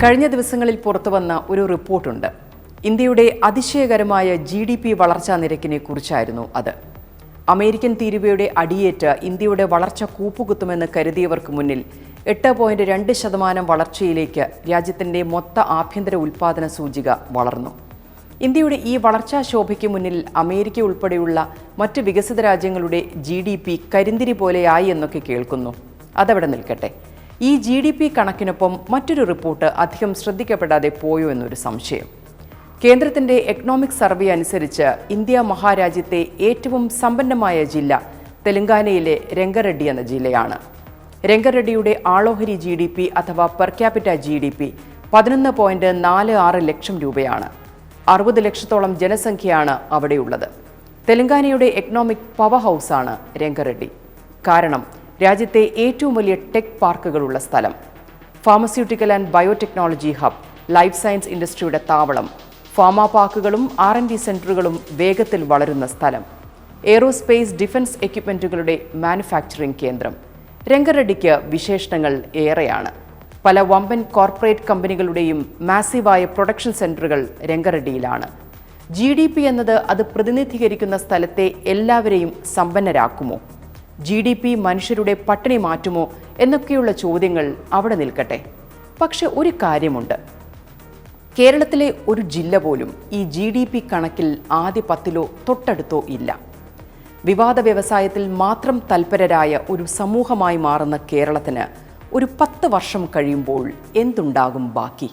കഴിഞ്ഞ ദിവസങ്ങളിൽ പുറത്തുവന്ന ഒരു റിപ്പോർട്ടുണ്ട്. ഇന്ത്യയുടെ അതിശയകരമായ GDP വളർച്ചാ നിരക്കിനെ കുറിച്ചായിരുന്നു അത്. അമേരിക്കൻ തീരുവയുടെ അടിയേറ്റ് ഇന്ത്യയുടെ വളർച്ച കൂപ്പുകുത്തുമെന്ന് കരുതിയവർക്ക് മുന്നിൽ 8.2% വളർച്ചയിലേക്ക് രാജ്യത്തിൻ്റെ മൊത്ത ആഭ്യന്തര ഉൽപ്പാദന സൂചിക വളർന്നു. ഇന്ത്യയുടെ ഈ വളർച്ചാ ശോഭയ്ക്ക് മുന്നിൽ അമേരിക്ക ഉൾപ്പെടെയുള്ള മറ്റ് വികസിത രാജ്യങ്ങളുടെ GDP കരിന്തിരി പോലെയായി എന്നൊക്കെ കേൾക്കുന്നു. അതവിടെ നിൽക്കട്ടെ. ഈ GDP കണക്കിനൊപ്പം മറ്റൊരു റിപ്പോർട്ട് അധികം ശ്രദ്ധിക്കപ്പെടാതെ പോയോ എന്നൊരു സംശയം. കേന്ദ്രത്തിൻ്റെ എക്കണോമിക് സർവേ അനുസരിച്ച് ഇന്ത്യ മഹാരാജ്യത്തെ ഏറ്റവും സമ്പന്നമായ ജില്ല തെലങ്കാനയിലെ രംഗറെഡ്ഡി എന്ന ജില്ലയാണ്. രംഗറെഡ്ഡിയുടെ ആളോഹരി GDP അഥവാ പെർ ക്യാപിറ്റ GDP 11.46 ലക്ഷം രൂപയാണ്. 60 ലക്ഷത്തോളം ജനസംഖ്യയാണ് അവിടെയുള്ളത്. തെലങ്കാനയുടെ എക്കണോമിക് പവർ ഹൗസാണ് രംഗറെഡ്ഡി. കാരണം രാജ്യത്തെ ഏറ്റവും വലിയ ടെക് പാർക്കുകളുള്ള സ്ഥലം, pharmaceutical and biotechnology hub, life science ഇൻഡസ്ട്രിയുടെ താവളം, ഫാർമ പാർക്കുകളും R&D സെന്ററുകളും വേഗത്തിൽ വളരുന്ന സ്ഥലം, എയ്റോസ്പേസ് ഡിഫൻസ് എക്യുപ്മെന്റുകളുടെ മാനുഫാക്ചറിംഗ് കേന്ദ്രം. രംഗറെഡ്ഡിക്ക് വിശേഷണങ്ങൾ ഏറെയാണ്. പല വമ്പൻ കോർപ്പറേറ്റ് കമ്പനികളുടെയും മാസീവായ പ്രൊഡക്ഷൻ സെന്ററുകൾ രംഗറെഡ്ഡിയിലാണ്. GDP എന്നത് അത് പ്രതിനിധീകരിക്കുന്ന സ്ഥലത്തെ എല്ലാവരെയും സമ്പന്നരാക്കുമോ? GDP മനുഷ്യരുടെ പട്ടിണി മാറ്റുമോ എന്നൊക്കെയുള്ള ചോദ്യങ്ങൾ അവിടെ നിൽക്കട്ടെ. പക്ഷെ ഒരു കാര്യമുണ്ട്, കേരളത്തിലെ ഒരു ജില്ല പോലും ഈ GDP കണക്കിൽ ആദ്യ 10 തൊട്ടടുത്തോ ഇല്ല. വിവാദ വ്യവസായത്തിൽ മാത്രം തൽപരരായ ഒരു സമൂഹമായി മാറുന്ന കേരളത്തിന് ഒരു 10 വർഷം കഴിയുമ്പോൾ എന്തുണ്ടാകും ബാക്കി?